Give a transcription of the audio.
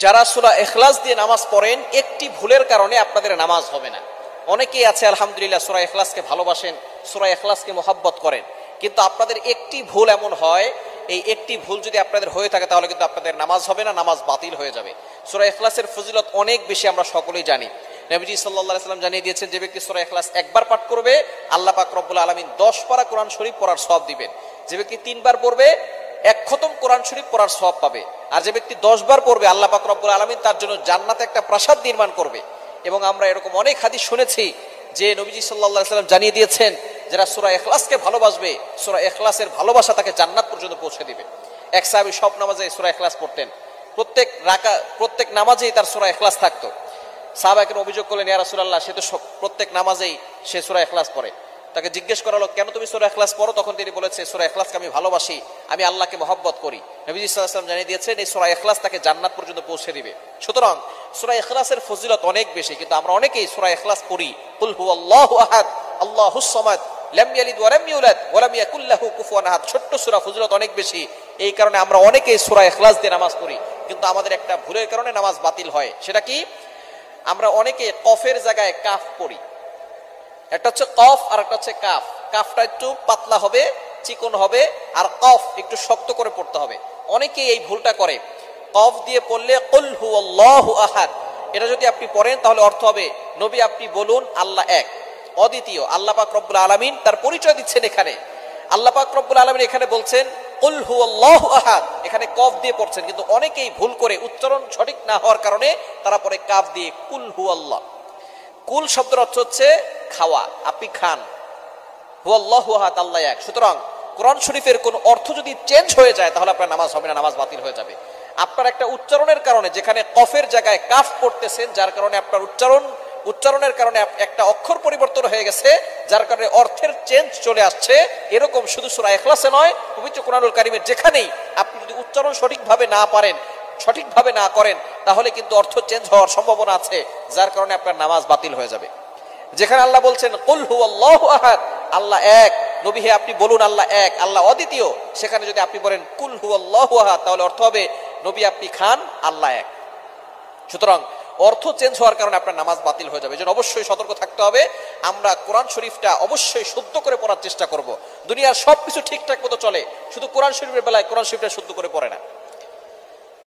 যারা সূরা ইখলাস দিয়ে নামাজ পড়েন একটি ভুলের কারণে আপনাদের নামাজ হবে না। অনেকেই আছে আলহামদুলিল্লাহ সূরা ইখলাসকে ভালোবাসেন, সূরা ইখলাসকে মহব্বত করেন, কিন্তু আপনাদের একটি ভুল এমন হয়, এই একটি ভুল যদি আপনাদের হয়ে থাকে তাহলে কিন্তু আপনাদের নামাজ হবে না, নামাজ বাতিল হয়ে যাবে। সূরা ইখলাসের ফজিলত অনেক বেশি, আমরা সকলেই জানি। নবীজি সাল্লাল্লাহু আলাইহি ওয়াসাল্লাম জানিয়ে দিয়েছেন, যে ব্যক্তি সূরা ইখলাস একবার পাঠ করবে আল্লাহ পাক রব্বুল আলামিন 10 পারা কোরআন শরীফ পড়ার সওয়াব দিবেন। যে ব্যক্তি 3 বার পড়বে 1 খতম কোরআন শরীফ পড়ার সওয়াব পাবে। আর যে ব্যক্তি 10 বার পড়বে আল্লাহ পাক রব্বুল আলামিন তার জন্য জান্নাতে একটা প্রাসাদ নির্মাণ করবে। এবং আমরা এরকম অনেক হাদিস শুনেছি যে নবীজি সাল্লাল্লাহু আলাইহি ওয়াসাল্লাম জানিয়ে দিয়েছেন, যারা সূরা ইখলাসকে ভালোবাসবে সূরা ইখলাসের ভালোবাসা তাকে জান্নাত পর্যন্ত পৌঁছে দিবে। এক সাহাবী সব নামাজে সূরা ইখলাস পড়তেন, প্রত্যেক নামাজেই তার সূরা ইখলাস থাকতো। সাহাবাকে অভিযোগ করলেন, ইয়া রাসূলুল্লাহ, সে তো প্রত্যেক নামাজেই সে সূরা ইখলাস পড়ে। তাকে জিজ্ঞেস করা হলো, কেন তুমি সূরা ইখলাস পড়ো? তখন তিনি বলেছে, সূরা ইখলাসকে আমি ভালোবাসি, আমি আল্লাহকে মহব্বত করি। নবীজি সাল্লাল্লাহু আলাইহি ওয়াসাল্লাম জানিয়ে দিয়েছেন, এই সূরা ইখলাস তাকে জান্নাত পর্যন্ত পৌঁছে দিবে। সুতরাং সূরা ইখলাসের ফজিলত অনেক বেশি, কিন্তু আমরা অনেকেই সূরা ইখলাস পড়ি, কুল হুয়াল্লাহু আহাদ আল্লাহুস সামাদ লাম ইয়ালিদ ওয়া লাম ইউলাদ ওয়া লাম ইয়াকুল লাহু কুফুয়ান আহাদ। ছোট্ট সূরা, ফজিলত অনেক বেশি। এই কারণে আমরা অনেকেই সূরা ইখলাস দিয়ে নামাজ পড়ি, কিন্তু আমাদের একটা ভুলের কারণে নামাজ বাতিল হয়। সেটা কি? আমরা অনেকে কফের জায়গায় কাফ পড়ি। একটা হচ্ছে কফ আর একটা হচ্ছে কাফ। কাফটা একটু পাতলা হবে, চিকন হবে, আর কফ একটু শক্ত করে পড়তে হবে। অনেকেই এই ভুলটা করে। কফ দিয়ে পড়লে কুল হুয়াল্লাহু আহাদ, এটা যদি আপনি পড়েন তাহলে অর্থ হবে, নবী আপনি বলুন আল্লাহ এক, অদ্বিতীয়। আল্লাহ পাক রব্বুল আলামিন তার পরিচয় দিচ্ছেন এখানে। আল্লাহ পাক রব্বুল আলামিন এখানে বলছেন কুল হুয়াল্লাহু আহাদ, এখানে কফ দিয়ে পড়ছেন। কিন্তু অনেকেই ভুল করে, উচ্চারণ সঠিক না হওয়ার কারণে তারা পরে কাফ দিয়ে কুল হুয়াল্লাহ। কুল শব্দের অর্থ হচ্ছে খাওয়া, আপনি খান। হুয়াল্লাহু আহাদ, আল্লাহ এক। সুতরাং কোরআন শরীফের কোন অর্থ যদি চেঞ্জ হয়ে যায় তাহলে আপনার নামাজ হবে না, নামাজ বাতিল হয়ে যাবে। আপনার একটা উচ্চারণের কারণে, যেখানে কফের জায়গায় কাফ পড়তেছেন, যার কারণে আপনার উচ্চারণের কারণে একটা অক্ষর পরিবর্তন হয়ে গেছে, যার কারণে অর্থের চেঞ্জ চলে আসছে। এরকম শুধু সূরা ইখলাসে নয়, পবিত্র কোরআনুল কারীমের যেখানেই আপনি যদি উচ্চারণ সঠিকভাবে না পারেন, সঠিকভাবে না করেন, তাহলে কিন্তু অর্থ চেঞ্জ হওয়ার সম্ভাবনা আছে, যার কারণে আপনার নামাজ বাতিল হয়ে যাবে। যেখানে আল্লাহ বলছেন কুল হুয়াল্লাহু আহাদ, আল্লাহ এক, নবী হে আপনি বলুন আল্লাহ এক, আল্লাহ অদ্বিতীয়, সেখানে যদি আপনি বলেন কুল হুয়াল্লাহু আহাদ, তাহলে অর্থ হবে নবী আপনি খান, আল্লাহ এক। সুতরাং অর্থ চেঞ্জ হওয়ার কারণে আপনার নামাজ বাতিল হয়ে যাবে। এজন্য অবশ্যই সতর্ক থাকতে হবে। আমরা কোরআন শরীফটা অবশ্যই শুদ্ধ করে পড়ার চেষ্টা করব। দুনিয়ার সবকিছু ঠিকঠাক মতো চলে, শুধু কোরআন শরীফের বেলায় কোরআন শরীফটা শুদ্ধ করে পড়ে না।